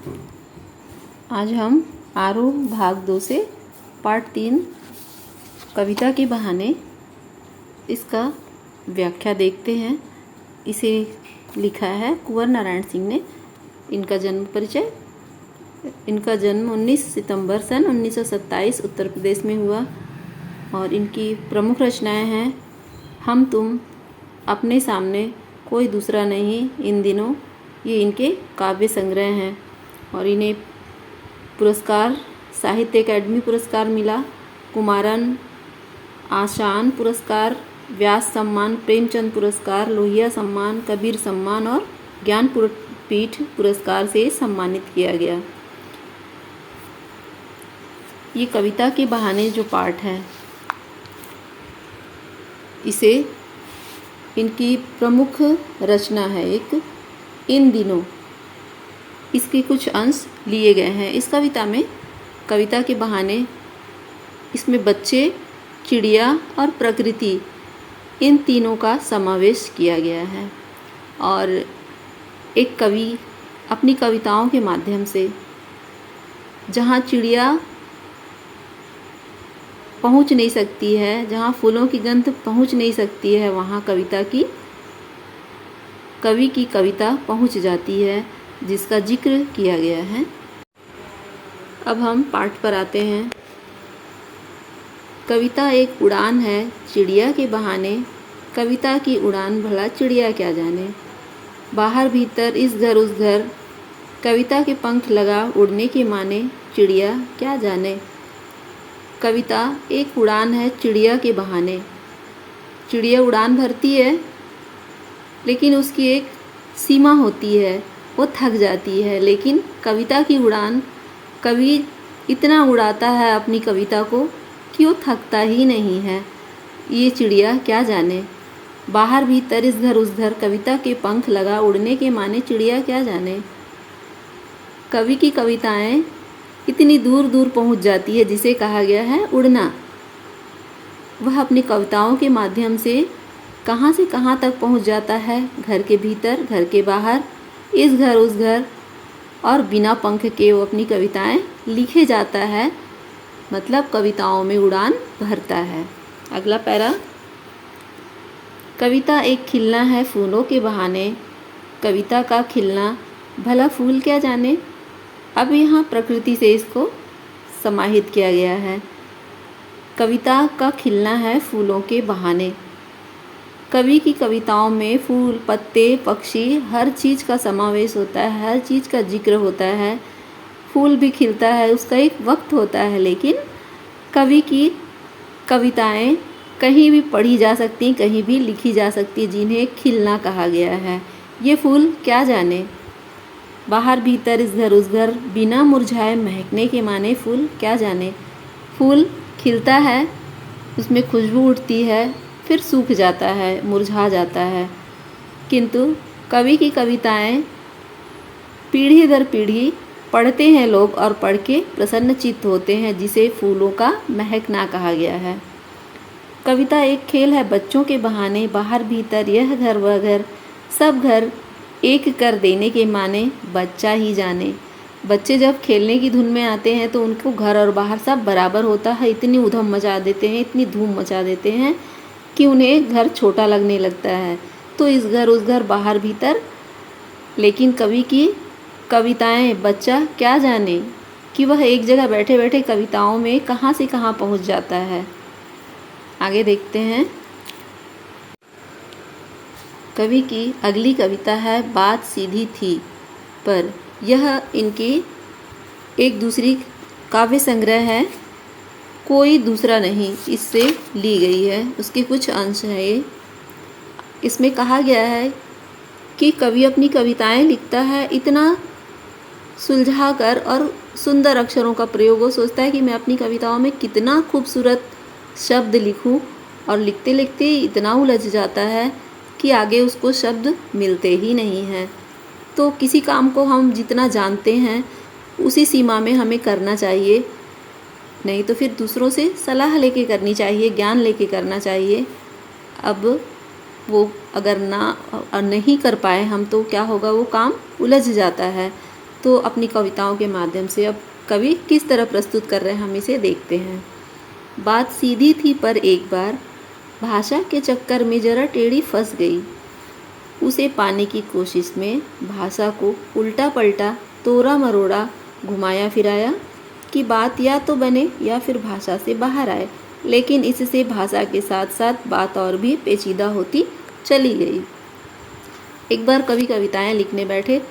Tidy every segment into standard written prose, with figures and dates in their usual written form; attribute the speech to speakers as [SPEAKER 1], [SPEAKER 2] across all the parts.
[SPEAKER 1] आज हम आरोह भाग 2 से पार्ट 3 कविता के बहाने इसका व्याख्या देखते हैं। इसे लिखा है कुंवर नारायण सिंह ने। इनका जन्म परिचय। इनका जन्म 19 सितंबर सन 1927 उत्तर प्रदेश में हुआ और इनकी प्रमुख रचनाएं हैं हम तुम, अपने सामने, कोई दूसरा नहीं, इन दिनों। ये इनके काव्य संग्रह हैं और इन्हें पुरस्कार साहित्य अकादमी पुरस्कार मिला, कुमारन आशान पुरस्कार, व्यास सम्मान, प्रेमचंद पुरस्कार, लोहिया सम्मान, कबीर सम्मान और ज्ञानपीठ पुरस्कार से सम्मानित किया गया। ये कविता के बहाने जो पाठ है, इसे इनकी प्रमुख रचना है एक इन दिनों। इसके कुछ अंश लिए गए हैं इस कविता में। कविता के बहाने इसमें बच्चे, चिड़िया और प्रकृति, इन तीनों का समावेश किया गया है। और एक कवि अपनी कविताओं के माध्यम से जहाँ चिड़िया पहुँच नहीं सकती है, जहाँ फूलों की गंध पहुँच नहीं सकती है, वहाँ कवि की कविता पहुँच जाती है, जिसका जिक्र किया गया है। अब हम पाठ पर आते हैं। कविता एक उड़ान है चिड़िया के बहाने, कविता की उड़ान भला चिड़िया क्या जाने। बाहर भीतर इस घर उस घर, कविता के पंख लगा उड़ने के माने, चिड़िया क्या जाने। कविता एक उड़ान है चिड़िया के बहाने। चिड़िया उड़ान भरती है, लेकिन उसकी एक सीमा होती है, वो थक जाती है। लेकिन कविता की उड़ान, कवि इतना उड़ाता है अपनी कविता को कि वो थकता ही नहीं है। ये चिड़िया क्या जाने। बाहर भीतर इस घर उस घर, कविता के पंख लगा उड़ने के माने, चिड़िया क्या जाने। कवि की कविताएं इतनी दूर दूर पहुंच जाती है, जिसे कहा गया है उड़ना। वह अपनी कविताओं के माध्यम से कहाँ से कहाँ तक पहुंच जाता है, घर के भीतर, घर के बाहर, इस घर उस घर, और बिना पंख के वो अपनी कविताएं लिखे जाता है। मतलब कविताओं में उड़ान भरता है। अगला पैरा। कविता एक खिलना है फूलों के बहाने, कविता का खिलना भला फूल क्या जाने। अब यहाँ प्रकृति से इसको समाहित किया गया है। कविता का खिलना है फूलों के बहाने। कवि की कविताओं में फूल, पत्ते, पक्षी, हर चीज़ का समावेश होता है, हर चीज़ का जिक्र होता है। फूल भी खिलता है, उसका एक वक्त होता है, लेकिन कवि की कविताएं कहीं भी पढ़ी जा सकती, कहीं भी लिखी जा सकती, जिन्हें खिलना कहा गया है। ये फूल क्या जाने। बाहर भीतर इस घर उस घर, बिना मुरझाए महकने के माने, फूल क्या जाने। फूल खिलता है, उसमें खुशबू उठती है, फिर सूख जाता है, मुरझा जाता है। किंतु कवि की कविताएं पीढ़ी दर पीढ़ी पढ़ते हैं लोग और पढ़ के प्रसन्नचित्त होते हैं, जिसे फूलों का महकना कहा गया है। कविता एक खेल है बच्चों के बहाने। बाहर भीतर यह घर वह घर, सब घर एक कर देने के माने, बच्चा ही जाने। बच्चे जब खेलने की धुन में आते हैं तो उनको घर और बाहर सब बराबर होता है। इतनी उधम मचा देते हैं, इतनी धूम मचा देते हैं कि उन्हें घर छोटा लगने लगता है। तो इस घर उस घर, बाहर भीतर, लेकिन कवि की कविताएं बच्चा क्या जाने कि वह एक जगह बैठे बैठे कविताओं में कहाँ से कहाँ पहुँच जाता है। आगे देखते हैं। कवि की अगली कविता है बात सीधी थी पर। यह इनकी एक दूसरी काव्य संग्रह है, कोई दूसरा नहीं, इससे ली गई है। उसके कुछ अंश हैं ये। इसमें कहा गया है कि कवि अपनी कविताएं लिखता है इतना सुलझा कर और सुंदर अक्षरों का प्रयोग। वो सोचता है कि मैं अपनी कविताओं में कितना खूबसूरत शब्द लिखूं, और लिखते लिखते इतना उलझ जाता है कि आगे उसको शब्द मिलते ही नहीं हैं। तो किसी काम को हम जितना जानते हैं उसी सीमा में हमें करना चाहिए, नहीं तो फिर दूसरों से सलाह लेके करनी चाहिए, ज्ञान लेके करना चाहिए। अब वो अगर नहीं कर पाए हम, तो क्या होगा, वो काम उलझ जाता है। तो अपनी कविताओं के माध्यम से अब कवि किस तरह प्रस्तुत कर रहे हैं हम इसे देखते हैं। बात सीधी थी पर एक बार भाषा के चक्कर में जरा टेढ़ी फंस गई। उसे पाने की कोशिश में भाषा को उल्टा पलटा तोड़ा मरोड़ा घुमाया फिराया कि बात या तो बने या फिर भाषा से बाहर आए, लेकिन इससे भाषा के साथ साथ बात और भी पेचीदा होती चली गई। एक बार कवि कविताएं लिखने बैठे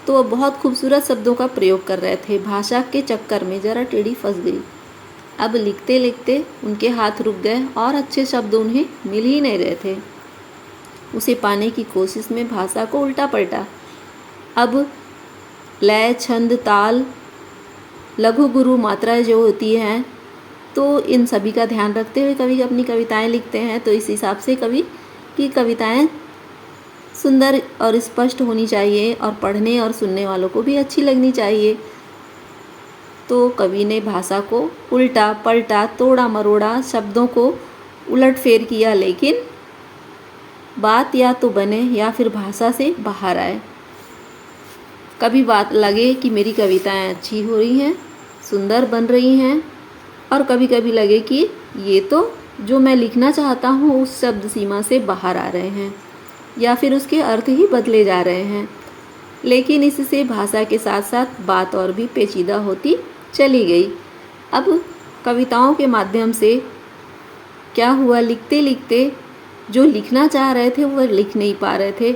[SPEAKER 1] तो वह बहुत खूबसूरत शब्दों का प्रयोग कर रहे थे। भाषा के चक्कर में जरा टेढ़ी फंस गई। अब लिखते लिखते उनके हाथ रुक गए और अच्छे शब्द उन्हें मिल ही नहीं रहे थे। उसे पाने की कोशिश में भाषा को उल्टा पलटा। अब लय, छंद, ताल, लघु गुरु मात्राएं जो होती हैं, तो इन सभी का ध्यान रखते हुए कवि अपनी कविताएं लिखते हैं। तो इस हिसाब से कवि की कविताएं सुंदर और स्पष्ट होनी चाहिए और पढ़ने और सुनने वालों को भी अच्छी लगनी चाहिए। तो कवि ने भाषा को उल्टा पलटा तोड़ा मरोड़ा, शब्दों को उलटफेर किया, लेकिन बात या तो बने या फिर भाषा से बाहर आए। कभी बात लगे कि मेरी कविताएं अच्छी हो रही हैं, सुंदर बन रही हैं, और कभी कभी लगे कि ये तो जो मैं लिखना चाहता हूँ उस शब्द सीमा से बाहर आ रहे हैं या फिर उसके अर्थ ही बदले जा रहे हैं। लेकिन इससे भाषा के साथ साथ बात और भी पेचीदा होती चली गई। अब कविताओं के माध्यम से क्या हुआ, लिखते लिखते जो लिखना चाह रहे थे वो लिख नहीं पा रहे थे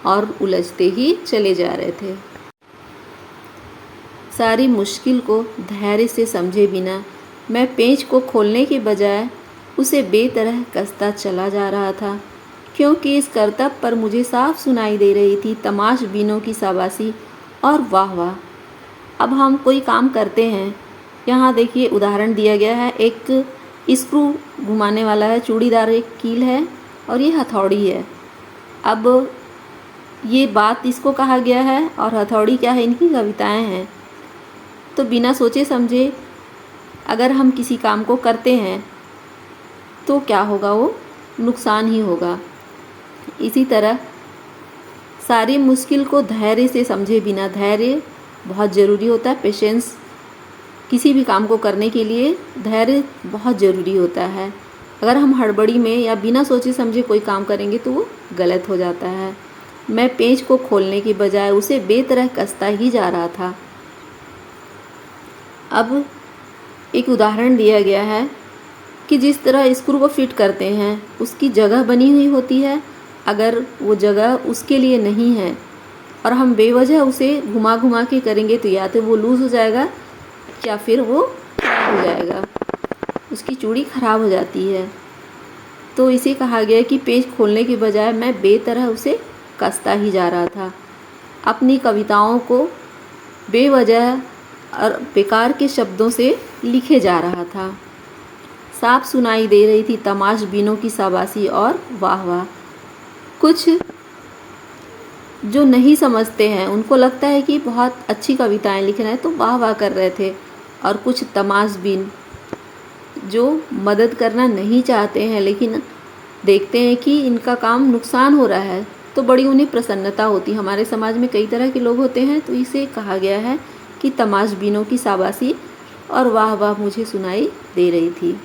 [SPEAKER 1] और उलझते ही चले जा रहे थे। सारी मुश्किल को धैर्य से समझे बिना मैं पेंच को खोलने के बजाय उसे बेतरह कसता चला जा रहा था, क्योंकि इस करतब पर मुझे साफ सुनाई दे रही थी तमाशबीनों की शाबाशी और वाह वाह। अब हम कोई काम करते हैं, यहाँ देखिए उदाहरण दिया गया है, एक स्क्रू घुमाने वाला है, चूड़ीदार एक कील है और ये हथौड़ी है। अब ये बात इसको कहा गया है और हथौड़ी क्या है, इनकी कविताएं हैं। तो बिना सोचे समझे अगर हम किसी काम को करते हैं तो क्या होगा, वो नुकसान ही होगा। इसी तरह सारी मुश्किल को धैर्य से समझे बिना, धैर्य बहुत ज़रूरी होता है। पेशेंस, किसी भी काम को करने के लिए धैर्य बहुत ज़रूरी होता है। अगर हम हड़बड़ी में या बिना सोचे समझे कोई काम करेंगे तो वो गलत हो जाता है। मैं पेंच को खोलने के बजाय उसे बेतरह कसता ही जा रहा था। अब एक उदाहरण दिया गया है कि जिस तरह स्क्रू को फिट करते हैं उसकी जगह बनी हुई होती है, अगर वो जगह उसके लिए नहीं है और हम बेवजह उसे घुमा घुमा के करेंगे तो या तो वो लूज़ हो जाएगा या फिर वो खराब हो जाएगा, उसकी चूड़ी खराब हो जाती है। तो इसे कहा गया कि पेज खोलने के बजाय मैं बेतरह उसे कसता ही जा रहा था। अपनी कविताओं को बेवजह और बेकार के शब्दों से लिखे जा रहा था। साफ सुनाई दे रही थी तमाशबीनों की शाबाशी और वाह वाह। कुछ जो नहीं समझते हैं उनको लगता है कि बहुत अच्छी कविताएं लिख रहे हैं तो वाह वाह कर रहे थे, और कुछ तमाशबीन जो मदद करना नहीं चाहते हैं लेकिन देखते हैं कि इनका काम नुकसान हो रहा है तो बड़ी उन्हें प्रसन्नता होती। हमारे समाज में कई तरह के लोग होते हैं, तो इसे कहा गया है कि तमाशबीनों की शाबाशी और वाह वाह मुझे सुनाई दे रही थी।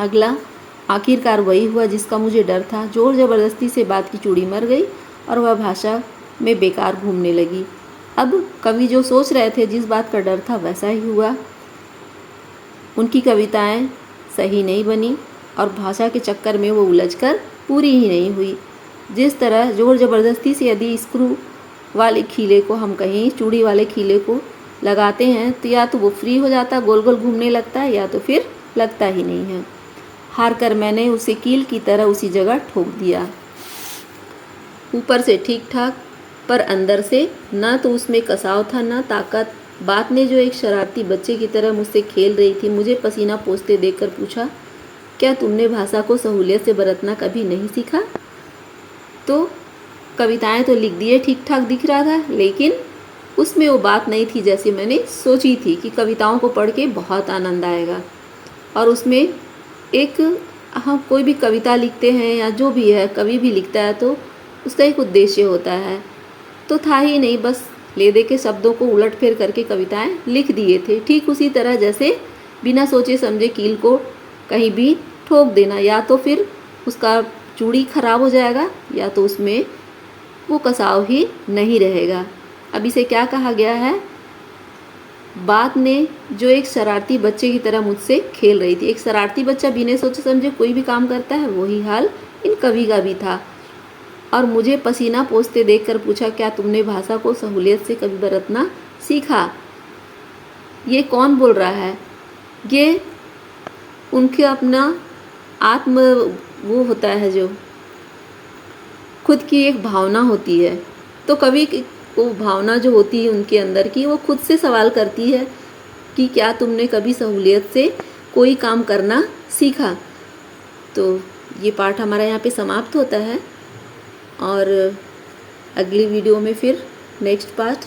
[SPEAKER 1] अगला, आखिरकार वही हुआ जिसका मुझे डर था। जोर ज़बरदस्ती से बात की चूड़ी मर गई और वह भाषा में बेकार घूमने लगी। अब कवि जो सोच रहे थे, जिस बात का डर था, वैसा ही हुआ। उनकी कविताएं सही नहीं बनी और भाषा के चक्कर में वो उलझकर पूरी ही नहीं हुई। जिस तरह जोर ज़बरदस्ती से यदि स्क्रू वाले खीले को हम कहीं चूड़ी वाले खीले को लगाते हैं तो या तो वो फ्री हो जाता, गोल गोल घूमने लगता है, या तो फिर लगता ही नहीं है। हार कर मैंने उसे कील की तरह उसी जगह ठोक दिया। ऊपर से ठीक ठाक पर अंदर से ना तो उसमें कसाव था ना ताकत। बात ने जो एक शरारती बच्चे की तरह मुझसे खेल रही थी, मुझे पसीना पोंछते देखकर पूछा, क्या तुमने भाषा को सहूलियत से बरतना कभी नहीं सीखा? तो कविताएं तो लिख दिए, ठीक ठाक दिख रहा था, लेकिन उसमें वो बात नहीं थी जैसे मैंने सोची थी कि कविताओं को पढ़ के बहुत आनंद आएगा। और उसमें एक, हम कोई भी कविता लिखते हैं या जो भी है, कवि भी लिखता है तो उसका एक उद्देश्य होता है, तो था ही नहीं। बस ले दे के शब्दों को उलट फेर करके कविताएं लिख दिए थे। ठीक उसी तरह जैसे बिना सोचे समझे कील को कहीं भी ठोक देना, या तो फिर उसका चूड़ी खराब हो जाएगा या तो उसमें वो कसाव ही नहीं रहेगा। अब इसे क्या कहा गया है? बात ने जो एक शरारती बच्चे की तरह मुझसे खेल रही थी। एक शरारती बच्चा बिना सोचे समझे कोई भी काम करता है, वही हाल इन कवि का भी था। और मुझे पसीना पोंछते देखकर पूछा, क्या तुमने भाषा को सहूलियत से कभी बरतना सीखा? ये कौन बोल रहा है? ये उनके अपना आत्म वो होता है, जो खुद की एक भावना होती है। तो कवि वो भावना जो होती है उनके अंदर की, वो खुद से सवाल करती है कि क्या तुमने कभी सहूलियत से कोई काम करना सीखा? तो ये पाठ हमारा यहाँ पे समाप्त होता है और अगली वीडियो में फिर नेक्स्ट पार्ट